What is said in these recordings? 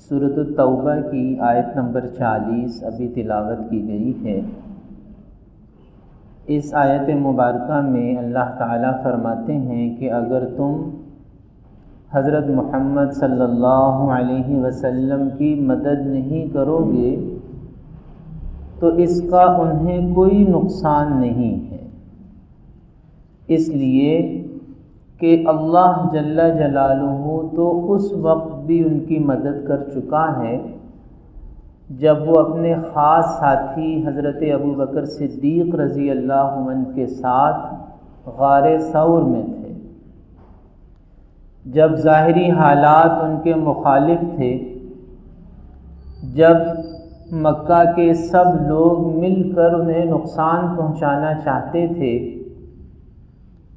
سورۃ التوبہ کی آیت نمبر 40 ابھی تلاوت کی گئی ہے۔ اس آیت مبارکہ میں اللہ تعالیٰ فرماتے ہیں کہ اگر تم حضرت محمد صلی اللہ علیہ وسلم کی مدد نہیں کرو گے تو اس کا انہیں کوئی نقصان نہیں ہے، اس لیے کہ اللہ جل جلالہ تو اس وقت بھی ان کی مدد کر چکا ہے جب وہ اپنے خاص ساتھی حضرت ابوبکر صدیق رضی اللہ عنہ کے ساتھ غار ثور میں تھے۔ جب ظاہری حالات ان کے مخالف تھے، جب مکہ کے سب لوگ مل کر انہیں نقصان پہنچانا چاہتے تھے،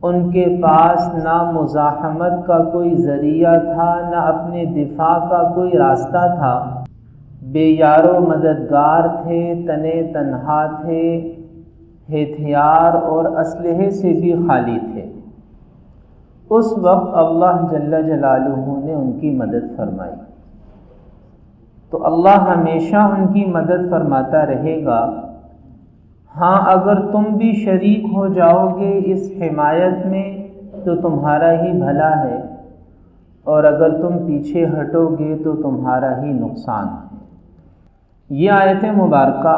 ان کے پاس نہ مزاحمت کا کوئی ذریعہ تھا، نہ اپنے دفاع کا کوئی راستہ تھا، بے یار و مددگار تھے، تنے تنہا تھے، ہتھیار اور اسلحے سے بھی خالی تھے۔ اس وقت اللہ جل جلالہ نے ان کی مدد فرمائی، تو اللہ ہمیشہ ان کی مدد فرماتا رہے گا۔ ہاں، اگر تم بھی شریک ہو جاؤ گے اس حمایت میں تو تمہارا ہی بھلا ہے، اور اگر تم پیچھے ہٹو گے تو تمہارا ہی نقصان ہے۔ یہ آیت مبارکہ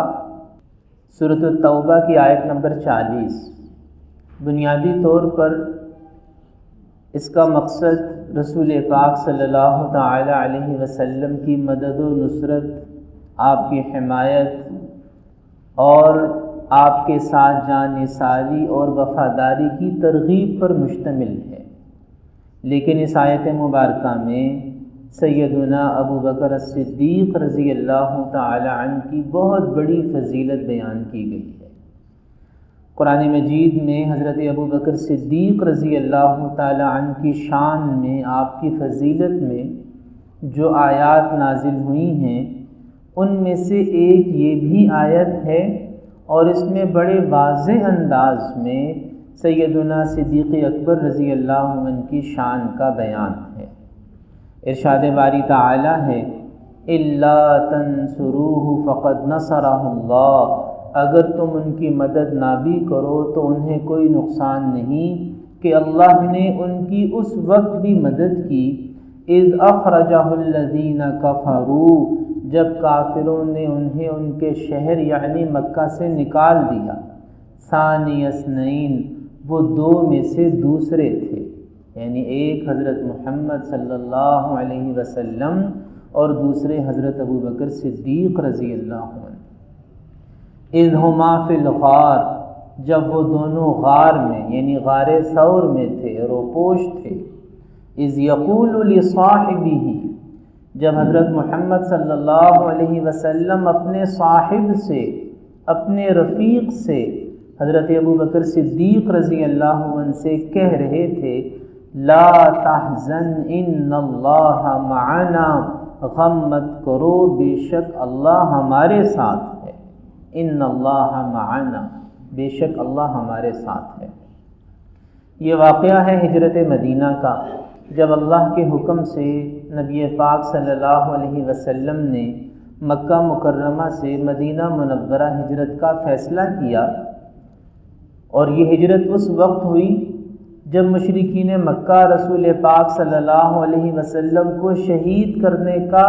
سورۃ التوبہ کی آیت نمبر 40 بنیادی طور پر اس کا مقصد رسول پاک صلی اللہ تعالی علیہ وسلم کی مدد و نصرت، آپ کی حمایت اور آپ کے ساتھ جان نثاری اور وفاداری کی ترغیب پر مشتمل ہے۔ لیکن اس آیت مبارکہ میں سیدنا ابوبکر صدیق رضی اللہ تعالی عنہ کی بہت بڑی فضیلت بیان کی گئی ہے۔ قرآن مجید میں حضرت ابوبکر صدیق رضی اللہ تعالی عنہ کی شان میں، آپ کی فضیلت میں جو آیات نازل ہوئی ہیں، ان میں سے ایک یہ بھی آیت ہے، اور اس میں بڑے واضح انداز میں سیدنا صدیق اکبر رضی اللہ عنہ کی شان کا بیان ہے۔ ارشاد باری تعالی ہے، اِلَّا تَنْصُرُوهُ فَقَدْ نَصَرَهُ اللَّهُ، اگر تم ان کی مدد نہ بھی کرو تو انہیں کوئی نقصان نہیں کہ اللہ نے ان کی اس وقت بھی مدد کی، اِذْ أَخْرَجَهُ الَّذِينَ كَفَرُوا، جب کافروں نے انہیں ان کے شہر یعنی مکہ سے نکال دیا، ثانی اثنین، وہ دو میں سے دوسرے تھے، یعنی ایک حضرت محمد صلی اللہ علیہ وسلم اور دوسرے حضرت ابوبکر صدیق رضی اللہ عنہ۔ اذ ہما فی الغار، جب وہ دونوں غار میں یعنی غار ثور میں تھے، روپوش تھے، اذ یقول لصاحبہ، جب حضرت محمد صلی اللہ علیہ وسلم اپنے صاحب سے، اپنے رفیق سے، حضرت ابوبکر صدیق رضی اللہ عنہ سے کہہ رہے تھے، لا تحزن ان اللہ معنا، غم مت کرو، بے شک اللہ ہمارے ساتھ ہے، ان اللہ معنا، بے شک اللہ ہمارے ساتھ ہے۔ یہ واقعہ ہے ہجرت مدینہ کا، جب اللہ کے حکم سے نبی پاک صلی اللہ علیہ وسلم نے مکہ مکرمہ سے مدینہ منورہ ہجرت کا فیصلہ کیا، اور یہ ہجرت اس وقت ہوئی جب مشرکین مکہ رسول پاک صلی اللہ علیہ وسلم کو شہید کرنے کا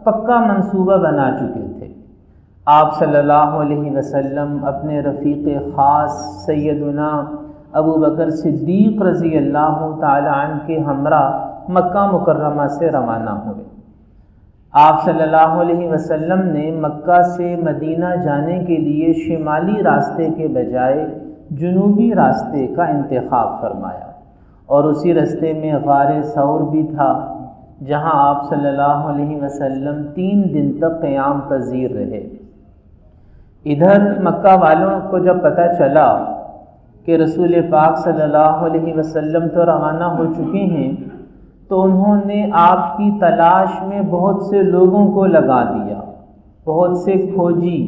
پکا منصوبہ بنا چکے تھے۔ آپ صلی اللہ علیہ وسلم اپنے رفیق خاص سیدنا ابوبکر صدیق رضی اللہ تعالی عنہ کے ہمراہ مکہ مکرمہ سے روانہ ہوئے۔ آپ صلی اللہ علیہ وسلم نے مکہ سے مدینہ جانے کے لیے شمالی راستے کے بجائے جنوبی راستے کا انتخاب فرمایا، اور اسی راستے میں غار ثور بھی تھا، جہاں آپ صلی اللہ علیہ وسلم 3 دن تک قیام پذیر رہے۔ ادھر مکہ والوں کو جب پتہ چلا کہ رسول پاک صلی اللہ علیہ وسلم تو روانہ ہو چکے ہیں، تو انہوں نے آپ کی تلاش میں بہت سے لوگوں کو لگا دیا، بہت سے کھوجی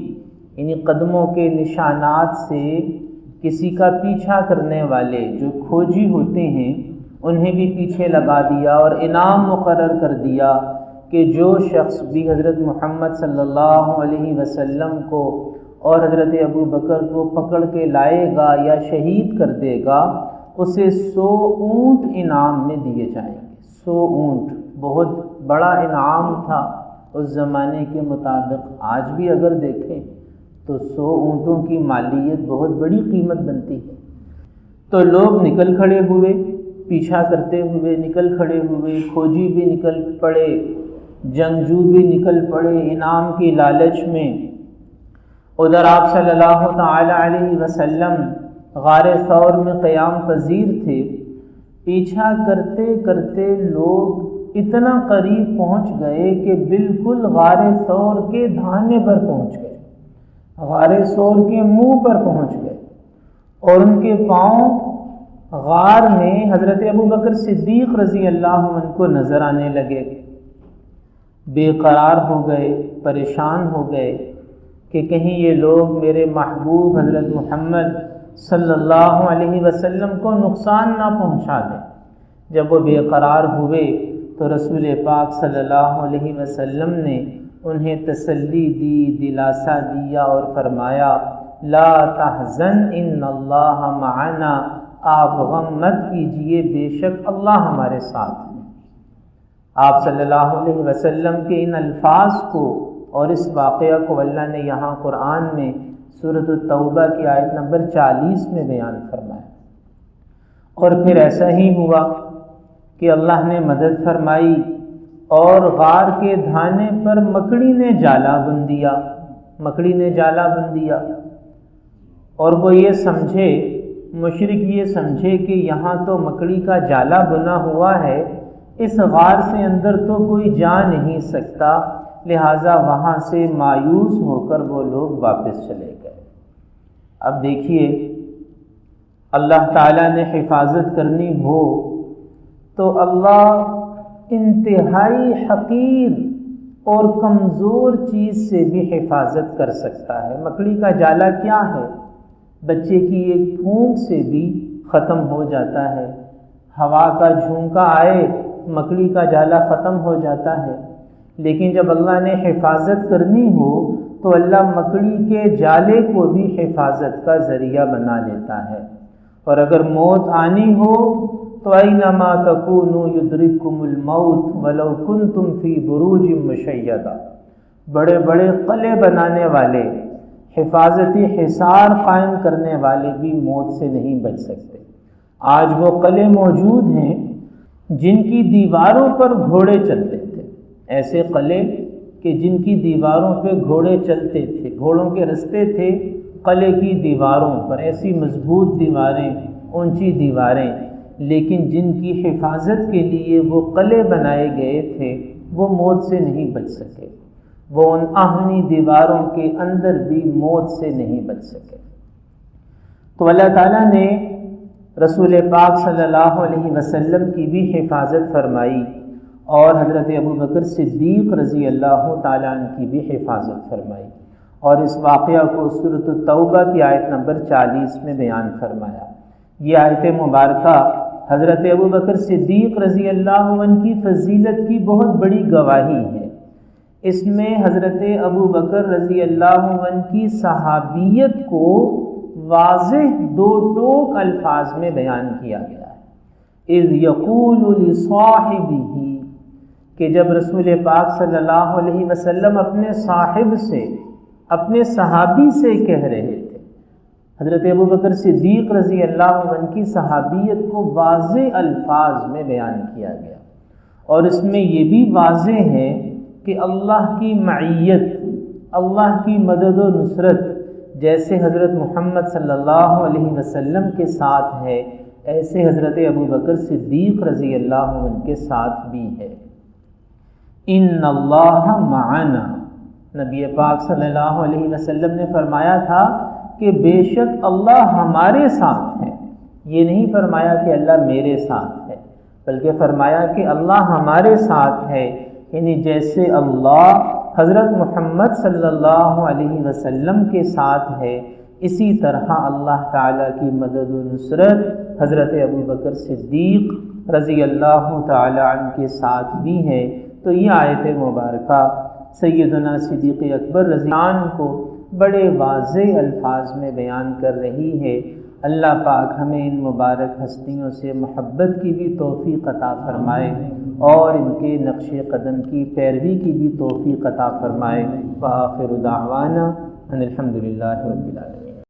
یعنی قدموں کے نشانات سے کسی کا پیچھا کرنے والے جو کھوجی ہوتے ہیں، انہیں بھی پیچھے لگا دیا، اور انعام مقرر کر دیا کہ کہ جو شخص بھی حضرت محمد صلی اللہ علیہ وسلم کو اور حضرت ابو بکر کو پکڑ کے لائے گا یا شہید کر دے گا اسے 100 اونٹ انعام میں دیے جائیں گے۔ 100 اونٹ بہت بڑا انعام تھا اس زمانے کے مطابق۔ آج بھی اگر دیکھیں تو 100 اونٹوں کی مالیت بہت بڑی قیمت بنتی ہے۔ تو لوگ نکل کھڑے ہوئے، پیچھا کرتے ہوئے نکل کھڑے ہوئے، فوجی بھی نکل پڑے، جنگجو بھی نکل پڑے انعام کی لالچ میں۔ ادھر آپ صلی اللہ تعالی علیہ وسلم غار ثور میں قیام پذیر تھے۔ پیچھا کرتے کرتے لوگ اتنا قریب پہنچ گئے کہ بالکل غار ثور کے دھانے پر پہنچ گئے، غار ثور کے منہ پر پہنچ گئے، اور ان کے پاؤں غار میں حضرت ابو بکر صدیق رضی اللہ عنہ کو نظر آنے لگے۔ بے قرار ہو گئے، پریشان ہو گئے کہ کہیں یہ لوگ میرے محبوب حضرت محمد صلی اللہ علیہ وسلم کو نقصان نہ پہنچا دیں۔ جب وہ بے قرار ہوئے تو رسول پاک صلی اللہ علیہ وسلم نے انہیں تسلی دی، دلاسا دیا اور فرمایا لا تحزن ان اللہ معنا، آپ غم مت کیجئے، بے شک اللہ ہمارے ساتھ ہیں۔ آپ صلی اللہ علیہ وسلم کے ان الفاظ کو اور اس واقعہ کو اللہ نے یہاں قرآن میں سورۃ التوبہ کی آیت نمبر 40 میں بیان فرمایا۔ اور پھر ایسا ہی ہوا کہ اللہ نے مدد فرمائی اور غار کے دھانے پر مکڑی نے جالا بن دیا، مکڑی نے جالا بن دیا، اور وہ یہ سمجھے، مشرک یہ سمجھے کہ یہاں تو مکڑی کا جالا بنا ہوا ہے، اس غار سے اندر تو کوئی جا نہیں سکتا، لہٰذا وہاں سے مایوس ہو کر وہ لوگ واپس چلے گئے۔ اب دیکھیے، اللہ تعالیٰ نے حفاظت کرنی ہو تو اللہ انتہائی حقیر اور کمزور چیز سے بھی حفاظت کر سکتا ہے۔ مکڑی کا جالا کیا ہے؟ بچے کی ایک پھونک سے بھی ختم ہو جاتا ہے، ہوا کا جھونکا آئے مکڑی کا جالا ختم ہو جاتا ہے۔ لیکن جب اللہ نے حفاظت کرنی ہو تو اللہ مکڑی کے جالے کو بھی حفاظت کا ذریعہ بنا لیتا ہے۔ اور اگر موت آنی ہو تو اینما تکونوا یدرککم الموت ولو کنتم فی بروج مشیدہ، بڑے بڑے قلعے بنانے والے، حفاظتی حصار قائم کرنے والے بھی موت سے نہیں بچ سکتے۔ آج وہ قلعے موجود ہیں جن کی دیواروں پر گھوڑے چلتے تھے، ایسے قلعے کہ جن کی دیواروں پہ گھوڑے چلتے تھے، گھوڑوں کے رستے تھے قلعے کی دیواروں پر، ایسی مضبوط دیواریں، اونچی دیواریں، لیکن جن کی حفاظت کے لیے وہ قلعے بنائے گئے تھے وہ موت سے نہیں بچ سکے، وہ ان آہنی دیواروں کے اندر بھی موت سے نہیں بچ سکے۔ تو اللہ تعالیٰ نے رسول پاک صلی اللہ علیہ وسلم کی بھی حفاظت فرمائی اور حضرت ابو بکر صدیق رضی اللہ تعالیٰ عنہ کی بھی حفاظت فرمائی، اور اس واقعہ کو سورۃ التوبہ کی آیت نمبر 40 میں بیان فرمایا۔ یہ آیت مبارکہ حضرت ابو بکر صدیق رضی اللہ عنہ کی فضیلت کی بہت بڑی گواہی ہے۔ اس میں حضرت ابو بکر رضی اللہ عنہ کی صحابیت کو واضح دو ٹوک الفاظ میں بیان کیا گیا ہے۔ اذ یقول لصاحبہ، کہ جب رسول پاک صلی اللہ علیہ وسلم اپنے صاحب سے، اپنے صحابی سے کہہ رہے تھے، حضرت ابو بکر صدیق رضی اللہ عنہ کی صحابیت کو واضح الفاظ میں بیان کیا گیا، اور اس میں یہ بھی واضح ہے کہ اللہ کی معیت، اللہ کی مدد و نصرت جیسے حضرت محمد صلی اللہ علیہ وسلم کے ساتھ ہے، ایسے حضرت ابو بکر صدیق رضی اللہ عنہ کے ساتھ بھی ہے۔ ان اللہ معنا، نبی پاک صلی اللہ علیہ وسلم نے فرمایا تھا کہ بے شک اللہ ہمارے ساتھ ہے، یہ نہیں فرمایا کہ اللہ میرے ساتھ ہے، بلکہ فرمایا کہ اللہ ہمارے ساتھ ہے، یعنی جیسے اللہ حضرت محمد صلی اللہ علیہ وسلم کے ساتھ ہے، اسی طرح اللہ تعالیٰ کی مدد و نصرت حضرت ابو بکر صدیق رضی اللہ تعالیٰ عنہ کے ساتھ بھی ہے۔ تو یہ آیت مبارکہ سیدنا صدیق اکبر رضی اللہ عنہ کو بڑے واضح الفاظ میں بیان کر رہی ہے۔ اللہ پاک ہمیں ان مبارک ہستیوں سے محبت کی بھی توفیق عطا فرمائے اور ان کے نقش قدم کی پیروی کی بھی توفیق عطا فرمائے۔ وآخر دعوانا ان الحمد للہ رب العالمین۔